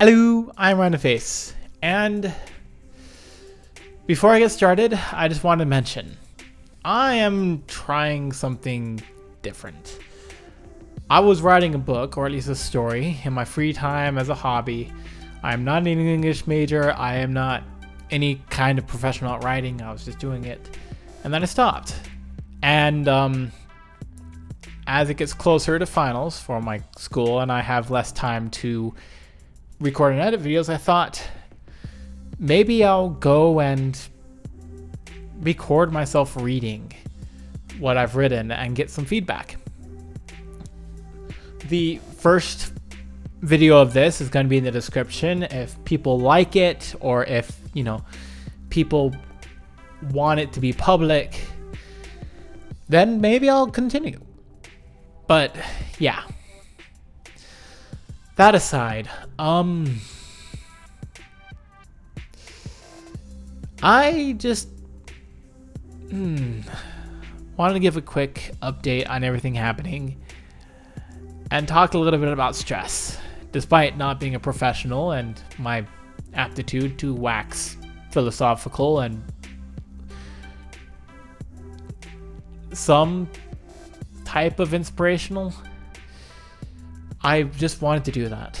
Hello, I'm Randomface, and before I get started, I just want to mention, I am trying something different. I was writing a book, or at least a story, in my free time as a hobby. I am not an English major, I am not any kind of professional at writing, I was just doing it, and then I stopped. And as it gets closer to finals for my school, and I have less time to record and edit videos, I thought maybe I'll go and record myself reading what I've written and get some feedback. The first video of this is going to be in the description. If people like it, or if, people want it to be public, then maybe I'll continue. But yeah. That aside, I just wanted to give a quick update on everything happening and talk a little bit about stress. Despite not being a professional and my aptitude to wax philosophical and some type of inspirational, I just wanted to do that.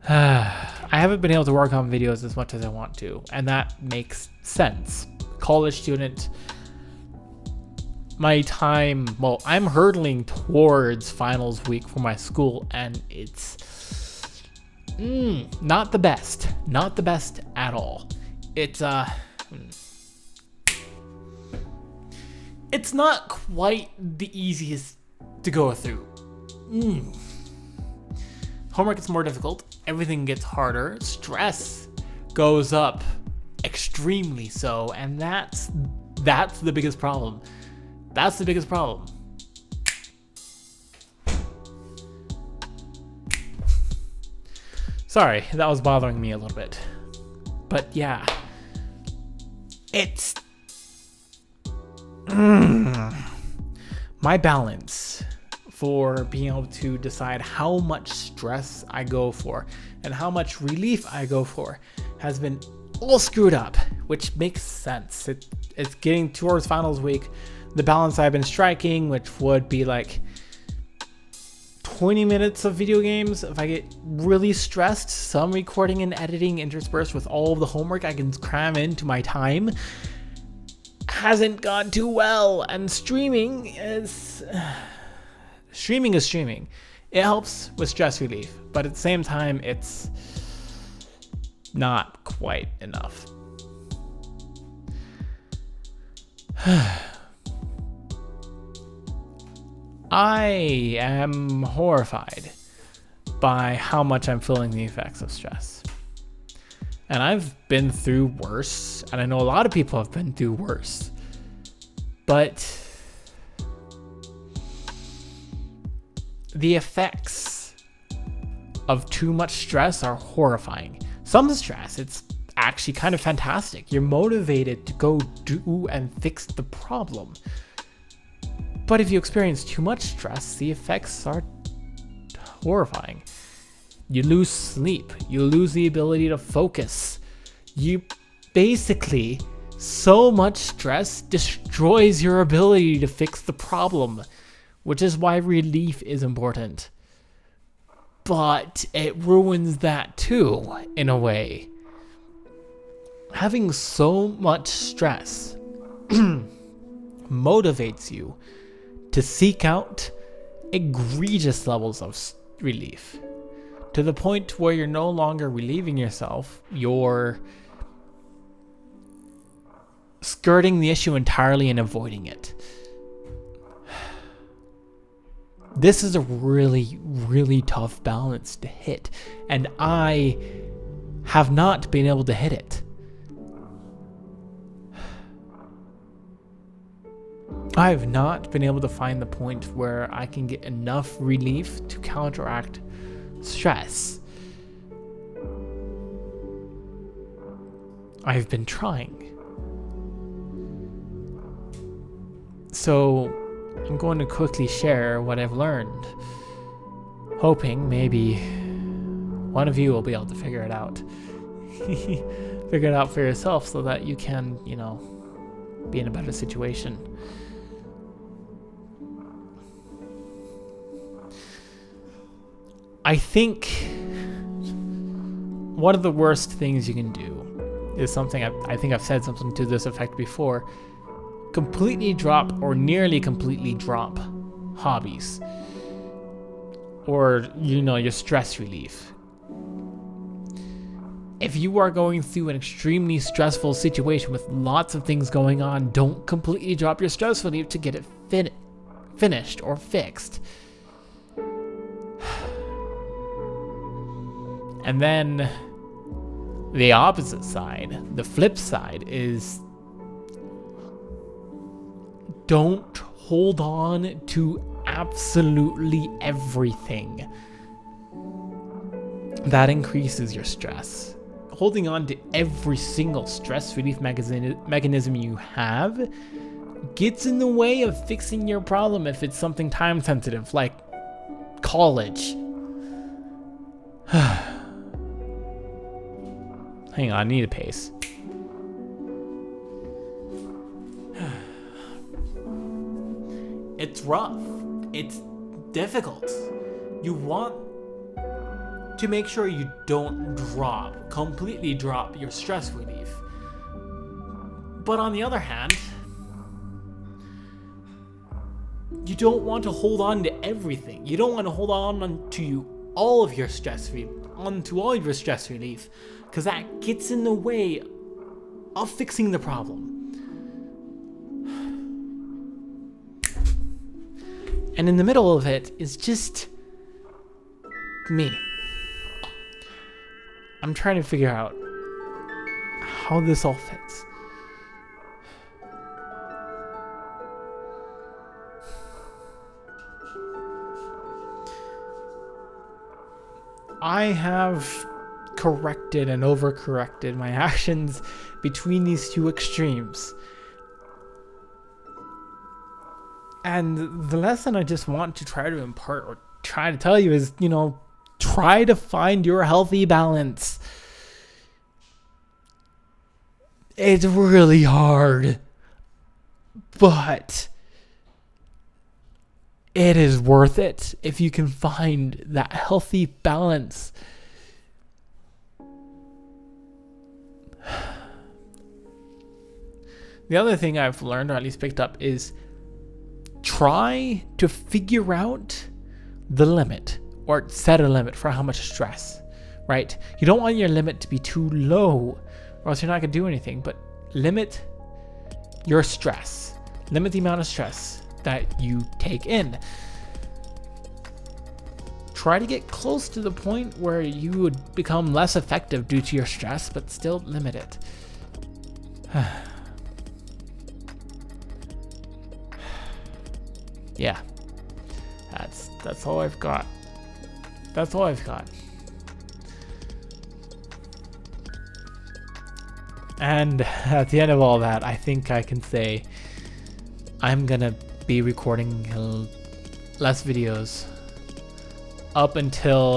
I haven't been able to work on videos as much as I want to, and that makes sense. College student, my time, well, I'm hurtling towards finals week for my school, and it's not the best. Not the best at all. It's not quite the easiest to go through. Homework is more difficult. Everything gets harder. Stress goes up extremely so, and that's the biggest problem. That's the biggest problem. Sorry, that was bothering me a little bit. But yeah, it's my balance for being able to decide how much stress I go for and how much relief I go for has been all screwed up, which makes sense. It's getting towards finals week. The balance I've been striking, which would be like 20 minutes of video games if I get really stressed, some recording and editing interspersed with all of the homework I can cram into my time, hasn't gone too well. And streaming is streaming. It helps with stress relief, but at the same time, it's not quite enough. I am horrified by how much I'm feeling the effects of stress. And I've been through worse, and I know a lot of people have been through worse. But the effects of too much stress are horrifying. Some stress, it's actually kind of fantastic. You're motivated to go do and fix the problem. But if you experience too much stress, the effects are horrifying. You lose sleep. You lose the ability to focus. You basically, so much stress destroys your ability to fix the problem, which is why relief is important. But it ruins that too, in a way. Having so much stress motivates you to seek out egregious levels of relief, to the point where you're no longer relieving yourself, you're skirting the issue entirely and avoiding it. This is a really, really tough balance to hit, and I have not been able to hit it. I have not been able to find the point where I can get enough relief to counteract stress. I've been trying. So I'm going to quickly share what I've learned. hoping maybe one of you will be able to figure it out. Figure it out for yourself so that you can, be in a better situation. I think one of the worst things you can do is something I think I've said something to this effect before. Completely drop or nearly completely drop hobbies or, your stress relief. If you are going through an extremely stressful situation with lots of things going on, don't completely drop your stress relief to get it finished or fixed. And then the opposite side, the flip side, is don't hold on to absolutely everything. That increases your stress. Holding on to every single stress relief mechanism you have gets in the way of fixing your problem if it's something time sensitive, like college. Hang on, I need a pace. It's rough. It's difficult. You want to make sure you don't completely drop your stress relief. But on the other hand, you don't want to hold on to everything. You don't want to hold on to all of your stress relief, because that gets in the way of fixing the problem. And in the middle of it is just me. I'm trying to figure out how this all fits. I have corrected and overcorrected my actions between these two extremes. And the lesson I just want to try to impart or try to tell you is, try to find your healthy balance. It's really hard, but it is worth it if you can find that healthy balance. The other thing I've learned, or at least picked up, is try to figure out the limit or set a limit for how much stress, right? You don't want your limit to be too low or else you're not going to do anything, but limit your stress. Limit the amount of stress that you take in. Try to get close to the point where you would become less effective due to your stress, but still limit it. Yeah, that's all I've got. That's all I've got. And at the end of all that, I think I can say I'm gonna be recording less videos up until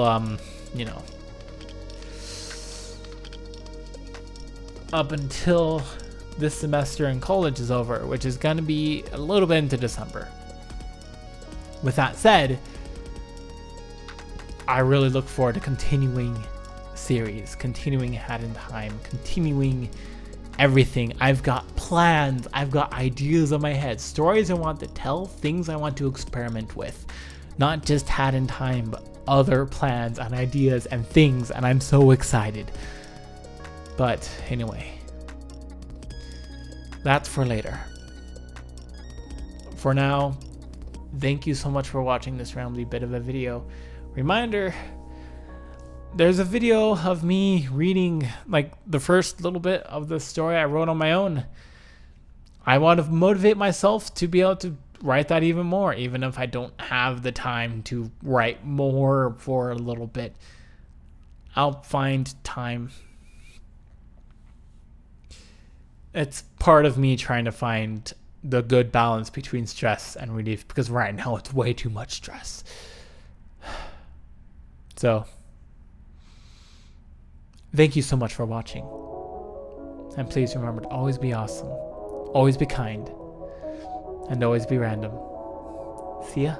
up until this semester in college is over, which is gonna be a little bit into December. With that said, I really look forward to continuing series, continuing Hat in Time, continuing everything. I've got plans, I've got ideas in my head, stories I want to tell, things I want to experiment with. Not just Hat in Time, but other plans and ideas and things, and I'm so excited. But anyway, that's for later. For now, thank you so much for watching this rambly bit of a video. Reminder, there's a video of me reading like the first little bit of the story I wrote on my own. I want to motivate myself to be able to write that even more, even if I don't have the time to write more for a little bit. I'll find time. It's part of me trying to find the good balance between stress and relief, because right now it's way too much stress. So, thank you so much for watching. And please remember to always be awesome, always be kind, and always be random. See ya.